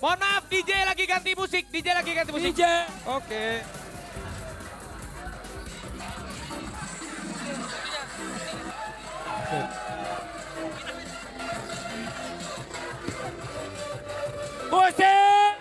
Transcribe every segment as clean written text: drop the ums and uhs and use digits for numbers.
Mohon maaf, DJ lagi ganti musik. DJ lagi ganti musik. DJ. Oke. Musik.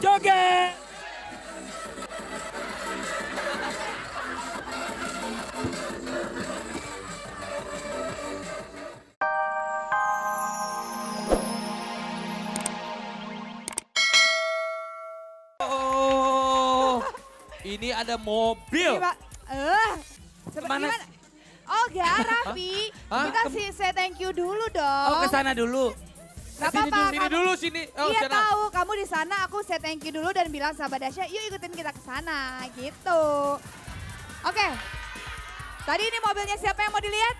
Joget. Oh, ini ada mobil. Gimana? Oh enggak, Raffi. Hah? Kita say thank you dulu dong. Oh, ke sana dulu. Gak Sini apa-apa. dulu, sini dulu, sini. Oh, Iya sana. tahu, kamu di sana aku say thank you dulu dan bilang sahabat Dasya, yuk ikutin kita ke sana gitu. Oke. Tadi ini mobilnya siapa yang mau dilihat?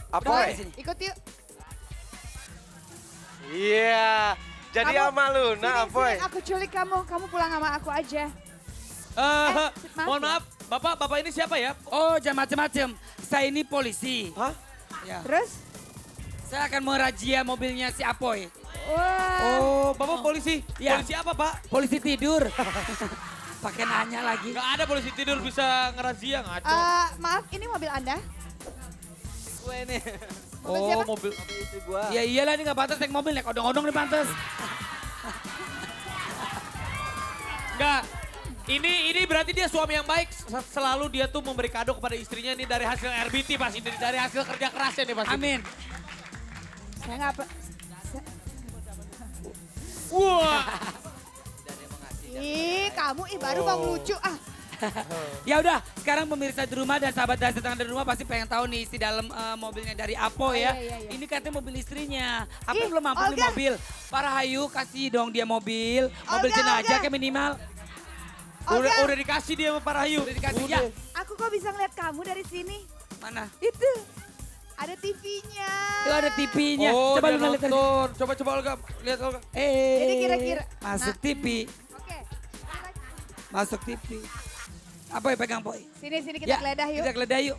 Apa? Boy, ikut yuk. Iya. Jadi Kamu- sama lu, nah Sini, Boy. aku culik kamu pulang sama aku aja. Mohon maaf, Bapak ini siapa ya? Oh, jangan macem-macem. Saya ini polisi. Hah? Ya. Terus? Saya akan merazia mobilnya si Apoy. Wah. Oh, Bapak polisi. Ya. Polisi apa, Pak? Polisi tidur. Pakai nanya lagi. Gak ada polisi tidur bisa ngerazia, ngaco. Maaf, ini mobil Anda? Gue nih. Mobil Oh, siapa? mobil. Itu gua. Ya iyalah ini gak pantas naik mobil, naik odong-odong nih pantas. Enggak. Ini berarti dia suami yang baik. Selalu dia tuh memberi kado kepada istrinya ini dari hasil RBT pasti. Dari hasil kerja kerasnya nih pasti. Amin. Saya nggak... Wah. Kamu baru bang lucu ah. Ya udah, sekarang pemirsa di rumah dan sahabat dan tetangga di rumah pasti pengen tahu nih isi dalam mobilnya dari Apo ya. Iya. Ini katanya mobil istrinya. Apo Ih, belum mampu beli Olga. mobil. Para Hayu kasih dong dia mobil. Mobil Olga, jenajah Olga. kayak minimal. Udah dikasih dia sama Pak Rahayu. Udah dikasih ya. Aku kok bisa ngeliat kamu dari sini? Mana? Itu. Ada TV-nya. Itu ada TV-nya. Oh, Coba dia lu lihat. nonton. Coba Olga, lihat Olga. Jadi kira-kira- Masuk Nah. TV. Oke. Masuk TV. Apa ya pegang Boy? Sini kita geledah yuk. Kita geledah yuk.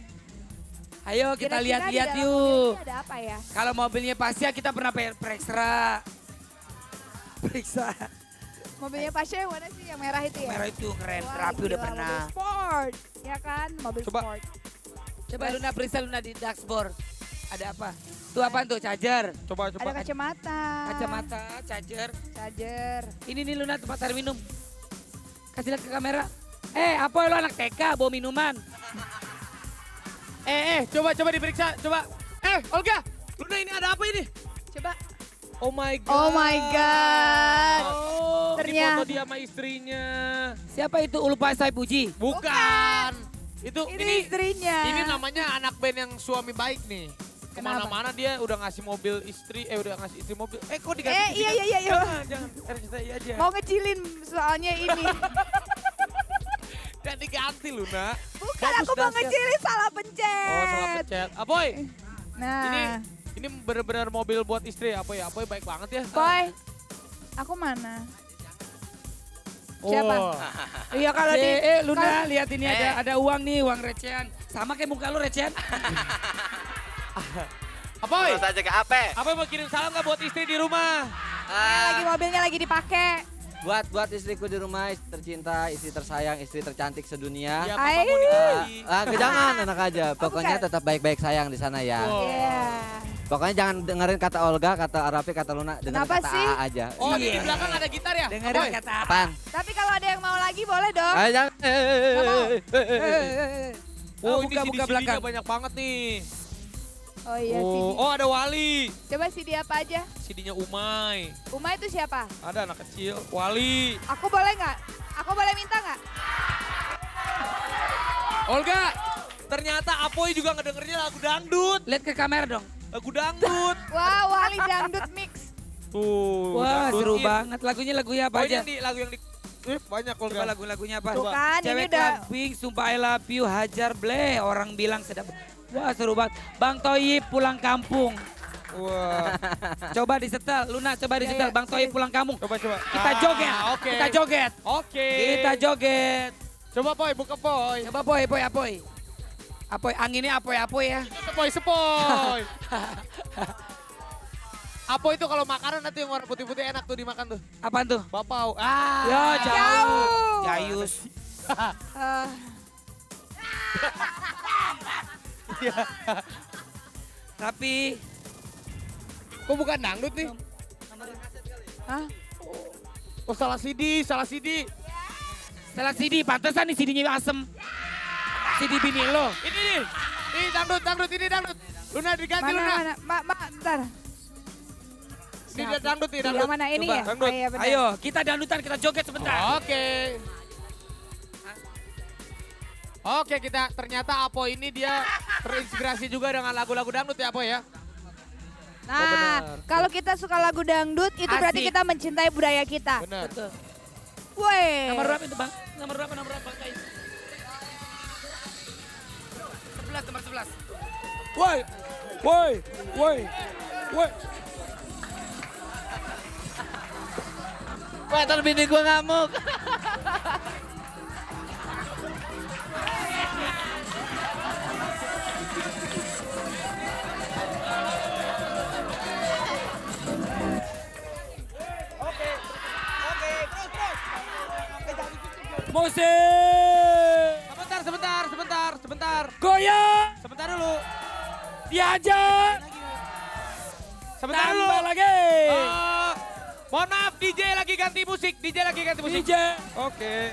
Ayo kita Kira-kira lihat-lihat di dalam yuk. mobil ini ada apa ya? Kalau mobilnya pasti ya kita pernah periksa. Periksa. Mobilnya Pasha yang mana sih? Yang merah itu ya? Merah itu keren, Wah, rapi udah gila, pernah. Mobil sport. Ya kan? Mobil Coba. sport. Coba Luna periksa Luna di dashboard. Ada apa? Tuh apaan tuh? Charger. Coba. Ada kacamata. Kacamata, charger. Charger. Ini nih Luna tempat air minum. Kasih lihat ke kamera. Apa lo anak TK bawa minuman? Coba diperiksa, coba. Olga, Luna ini ada apa ini? Coba. Oh my God. Oh my God. Oh, ini Ternyata. foto dia sama istrinya. Siapa itu Ulupa Puji? Bukan. Itu Ini istrinya. Ini namanya anak band yang suami baik nih. Kenapa? Kemana-mana dia udah ngasih mobil istri, udah ngasih istri mobil. Kok diganti? Iya. Jangan, RCTI aja. Mau ngecilin soalnya ini. Dan diganti Luna. Bukan, Bagus, aku mau dahsyat. ngecilin salah pencet. Oh, salah pencet. Apoy, Nah, ini benar-benar mobil buat istri Apoy. Apoy baik banget ya. Boy, aku mana? Siapa? Oh. Iya kalau di... Luna lihat ini ada uang nih, uang recehan. Sama kayak muka lu recehan. Apoy, Terus aja ke Ape. Apoy mau kirim salam nggak buat istri di rumah? Mobilnya lagi dipakai. Buat istriku di rumah, istri tercinta, istri tersayang, istri tercantik sedunia. Ya, Ay. Papa mau dikasih. Jangan enak aja. Pokoknya bukan. tetap baik-baik sayang di sana ya. Wow. Iya. Pokoknya jangan dengerin kata Olga, kata Arafi, kata Luna, dengerin Kenapa kata sih? AA aja. Oh, Iya. di belakang ada gitar ya? Dengerin Apoy? kata apa? Apaan? Tapi kalau ada yang mau lagi boleh dong. Jangan. Oh, ini buka CD-CD-nya belakang. banyak banget nih. Oh iya CD. Oh, ada Wali. Coba CD apa aja? CD-nya Umay. Uma itu siapa? Ada anak kecil, Wali. Aku boleh nggak? Aku boleh minta nggak? Olga, ternyata Apoy juga ngedengernya lagu dangdut. Lihat ke kamera dong. Lagu dangdut. Wah, Wali Dangdut Mix. Tuh, Wah dangdut. seru banget. Lagunya lagunya apa Oh, ini aja? yang di lagu yang di banyak Olga. Coba lagu-lagunya apa? Tuh kan, ini Cewek udah... kambing, sumpah I love you, hajar bleh. Orang bilang sedap. Wah seru banget. Bang Toyib pulang kampung. Wah, Coba disetel, Luna coba disetel. iya. Bang Toyib pulang kampung. coba. Kita joget, Oke. kita joget. Oke. Kita joget. Coba Poy, buka Poy. Coba Apoy. Apoy, anginnya Apoy ya. Sepoy. Apo itu kalau makanan nanti yang warna putih-putih enak tuh dimakan tuh. Apaan tuh? Bapau. Ya jauh. Jauh. Jayus. Eh, Tapi Kok bukan dangdut nih? hah? Oh salah CD, salah CD. salah CD, pantesan nih CD-nya asem. CD bini lo. Ini nih. Ini dangdut, ini dangdut. Luna diganti Mana, Luna. mana? Bentar. Ini dia dangdut nih, Yang dangdut. mana ini Coba, ya? dangdut. Oh, iya, benar. Ayo, kita dangdutan, kita joget sebentar. Oke. Oke, kita ternyata Apo ini dia terinspirasi juga dengan lagu-lagu dangdut ya Apo ya. Nah, kalau kita suka lagu dangdut, itu berarti Asik. kita mencintai budaya kita. Benar. Betul. Woi. Nomor berapa itu, Bang? Nomor berapa, Bang Kais? 11, nomor 11. Woi, woi, woi, woi. Wah, ntar bini gue ngamuk. Musik. Sebentar. Goyang. Sebentar dulu. Diajar. Sebentar dulu. Tambah lagi. Mohon maaf, DJ lagi ganti musik. DJ. Oke.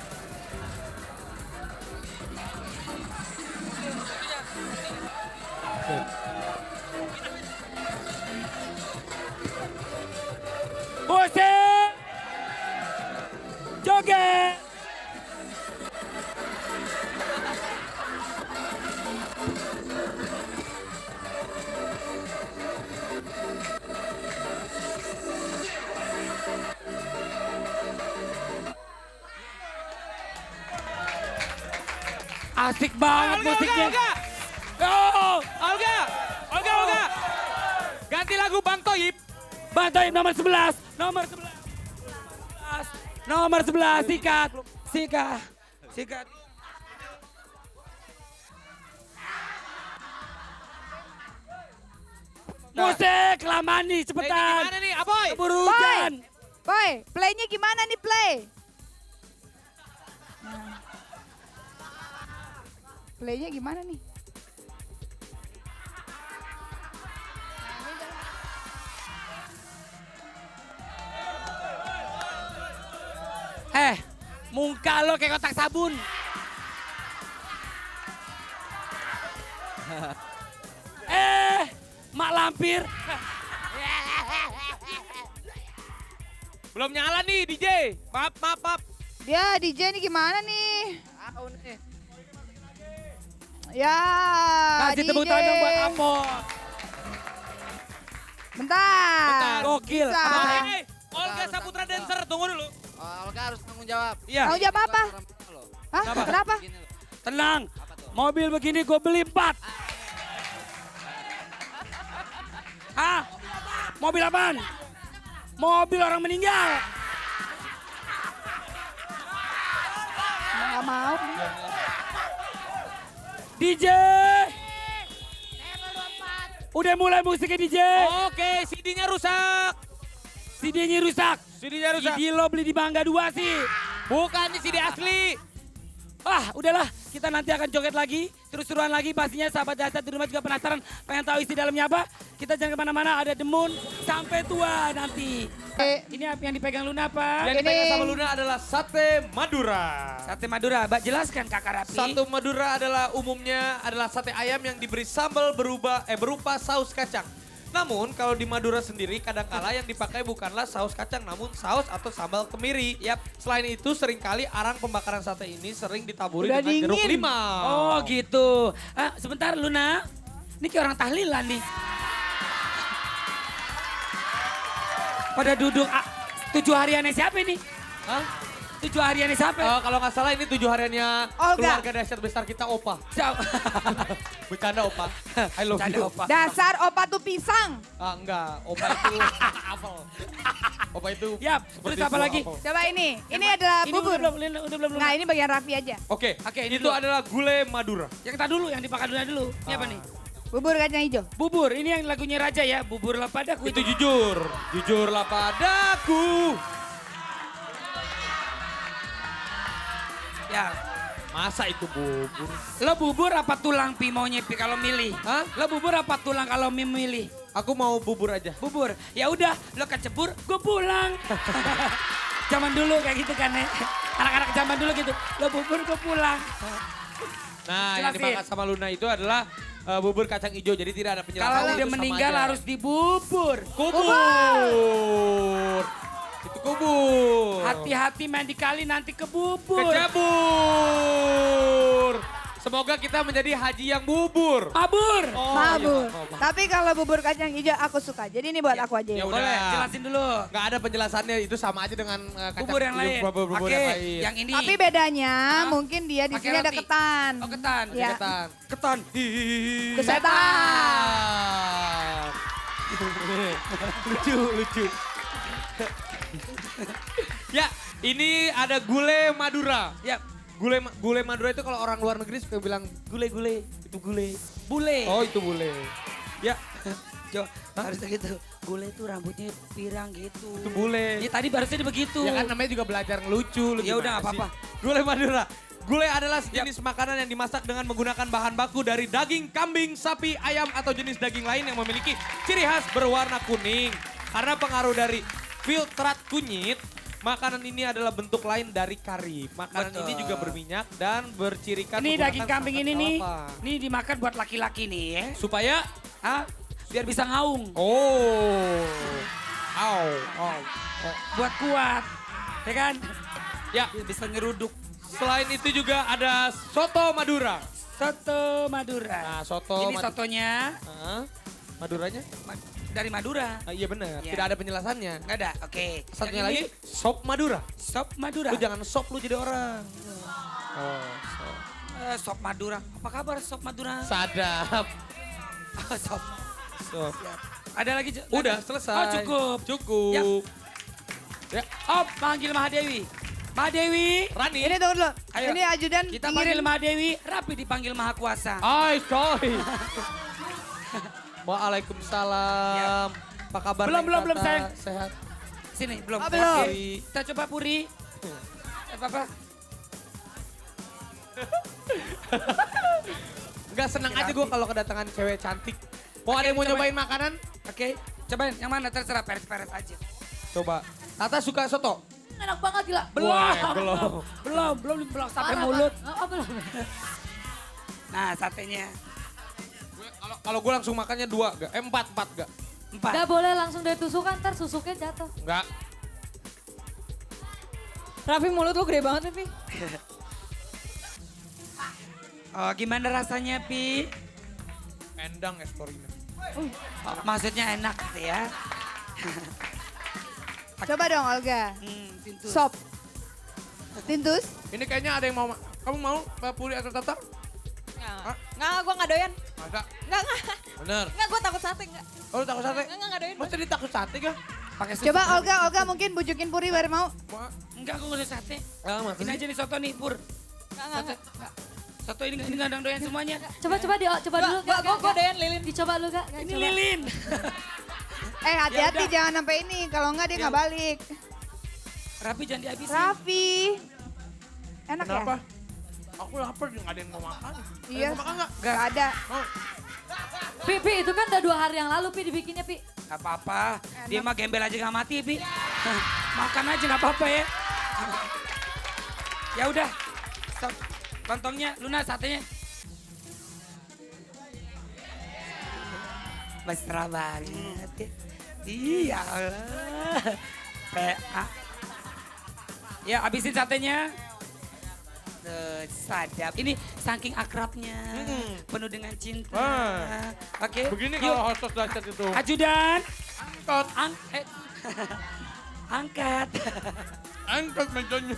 Musik. Joget. Asik banget musiknya. Olga. Ganti lagu Bang Toib. Bantuin nomor 11. Nomor 11, sikat. Musik, kelamaan nih, cepetan. Gimana nih, Aboy? Keburu hujan. Boy, playnya gimana nih play? Playnya gimana nih? Muka lo kayak kotak sabun. Mak lampir. Belum nyala nih DJ. Maaf. Dia DJ nih gimana nih? Ya, Kasih tepuk DJ. tangan buat Apo. Bentar. Gokil. Bisa. Hey, Olga Saputra Dancer, tunggu dulu. Olga harus tanggung jawab. Iya, Tanggung jawab apa? Hah? Kenapa? Gini loh. tenang. Mobil begini gue beli 4. Hah? Mobil apaan? Mobil orang meninggal. Nggak mau. DJ. Udah mulai musiknya DJ. Oke, CD-nya rusak. CD-nya rusak. CD-nya rusak. CD lo beli di Bangga 2 sih. Bukan ini CD asli. Ah, udahlah. Kita nanti akan joget lagi. Terus-terusan lagi. Pastinya sahabat dahsyat di rumah juga penasaran. Pengen tahu isi dalamnya apa. Kita jangan kemana-mana. Ada Demun sampai tua nanti. Ini apa yang dipegang Luna apa? Yang dipegang sama Luna adalah sate Madura. Sate Madura. Mbak jelaskan Kakak Rapi. Sate Madura adalah umumnya adalah sate ayam yang diberi sambal berupa saus kacang. Namun kalau di Madura sendiri kadangkala yang dipakai bukanlah saus kacang namun saus atau sambal kemiri. Yap. Selain itu seringkali arang pembakaran sate ini sering ditaburi Udah dengan jeruk dingin. limau. Oh gitu. Ah, sebentar Luna. Ini kayak orang tahlilan nih. Pada duduk 7 hariannya siapa ini? Hah? 7 hariannya siapa? Kalau nggak salah ini 7 hariannya Olga. keluarga dahsyat besar kita Opa. Siapa? Bercanda Opa. I love Canda, you. Opa. Dasar opa tuh pisang. Enggak, Opa itu apel. Opa itu Yap, seperti terus apa buah lagi? apel. Coba ini adalah Ini bubur. udah belum. Nah ini bagian Raffi aja. Oke, Oke, ini itu dulu. adalah gulai Madura. Yang kita dulu, yang dipakai dulu. Ini apa nih? Bubur kacang hijau. Bubur, ini yang lagunya Raja ya. Buburlah padaku. Itu jujur. Jujurlah padaku. Ya. Masa itu bubur? Lo bubur apa tulang Pi maunya Pi kalau milih? Hah? Lo bubur apa tulang kalau milih? Aku mau bubur aja. Bubur. Ya udah, lo kecebur, gue pulang. Zaman dulu kayak gitu kan ya. Anak-anak zaman dulu gitu. Lo bubur, gue pulang. Nah, yang Jelasin. dimakan sama Luna itu adalah bubur kacang hijau. Jadi tidak ada penjelasan. Kalau itu udah sama meninggal aja. harus dibubur. Kubur. Itu kubur. Hati-hati main di kali nanti kebubur. Kecebur. Semoga kita menjadi haji yang bubur. Mabur. Oh, Mabur. iya, maaf. Tapi kalau bubur kacang hijau aku suka. Jadi ini buat aku aja. Ya Ya. udah. Boleh, jelasin dulu. Nggak ada penjelasannya, itu sama aja dengan kacang Bubur yang lain. Bubur Oke, yang lain. yang ini. Tapi bedanya Hah? mungkin dia di Pakai sini ada roti. ketan. Oh, ketan. Ya. Ketan. Keton. Kesetan. Lucu, lucu. Ya, ini ada gulai Madura. Ya, Gulai Madura itu kalau orang luar negeri suka bilang gulai, itu gulai. bule. Oh, itu gulai. Ya, Jo, harusnya gitu. Bule tuh rambutnya pirang gitu. itu gulai. Ya tadi barusan begitu. Ya kan namanya juga belajar ngelucu. lu Ya udah, gimana nggak apa-apa. sih? Gulai Madura. Gulai adalah sejenis makanan yang dimasak dengan menggunakan bahan baku dari daging kambing, sapi, ayam, atau jenis daging lain yang memiliki ciri khas berwarna kuning. Karena pengaruh dari filtrat kunyit, makanan ini adalah bentuk lain dari kari. Makanan Betul. ini juga berminyak dan bercirikan Ini menggunakan daging kambing ini santan nih. kelapa. Ini dimakan buat laki-laki nih ya. Supaya, Ah, biar bisa ngaung. oh, Buat kuat. Ya kan? ya. Biar bisa nyeruduk. Selain itu juga ada soto Madura. Soto Madura. Nah, soto Ini sotonya Maduranya? dari Madura. Iya benar, Ya. tidak ada penjelasannya. Nggak ada, oke. Satunya Yang lagi ini sop Madura. sop Madura. Lu jangan sop lu jadi orang. Oh, sop. Sop Madura. Apa kabar sop Madura? Sadap. Sop. Sop. Ada lagi? Udah selesai. Oh cukup. Cukup. Ya. Oh panggil Mahadewi. Mahadewi. Rani. Ini tunggu dulu. Ayo. Ini ajudan Kita pinggirin. panggil Mahadewi, Rapi dipanggil Maha Kuasa. Hai, coy. Waalaikumsalam. Apa kabar? Belum, Neng belum, belum, Tata? sayang. Sehat. Sini, belum. Oh, belum. Oke. Kita coba Puri. Apa-apa? Enggak senang aja gue kalau kedatangan cewek cantik. Mau ada yang mau coba. nyobain makanan? Oke, cobain yang mana terserah peres-peres aja. Coba. Tata suka soto? Enak banget gila. Belum. Wah, belum. Belum sampai Parah, mulut. Pak. Oh, belum. Nah, satenya Kalau gue langsung makannya 2 gak? 4 gak? 4. Gak boleh langsung dari tusukan, ntar susuknya jatuh. Enggak. Raffi mulut lu gede banget nih, Pi. Oh, gimana rasanya, Pi? Endang Estorina. Oh, maksudnya enak gitu ya. Coba dong Olga. Tintus. Sop. Tintus. Ini kayaknya ada yang mau. Kamu mau Mbak Puri atau Tata? Nggak, gue nggak doyan. Masa? Nggak. Bener. Nggak, gue takut sate, nggak. Oh, lu takut sate? Nggak doyan. Masa dia takut sate kah? Pakai susu. Coba Olga mungkin bujukin Puri baru mau. Enggak, aku nggak ada sate. Ah, masa Ini sih? aja nih soto nih, Pur. Nggak. Soto ini nggak ada yang doyan semuanya. Coba dulu. Gue doyan lilin. Dicoba lu, Kak. Ini lilin. Hati-hati udah. jangan sampai ini. Kalau enggak dia Ya nggak balik. Rapi jangan dihabisin. Raffi. Enak Kenapa? ya? Aku lapar, nggak ada yang mau makan. Iya. Mau makan nggak? Gak ada. Pi, itu kan udah 2 hari yang lalu, Pi, dibikinnya, Pi. Gak apa-apa. Dia mah gembel aja gak mati, Pi. Makan aja gak apa-apa ya. Ya udah. Stop. Lontongnya, Luna satenya. Mesra banget ya. Iya Allah. PA. Ya habisin satenya. Tuh, sadap. Ini saking akrabnya. Penuh dengan cinta. Ah. Oke. Begini yuk. kalau hostos dahsyat itu. Ajudan. Angkat. Angkat. Angkat mejanya.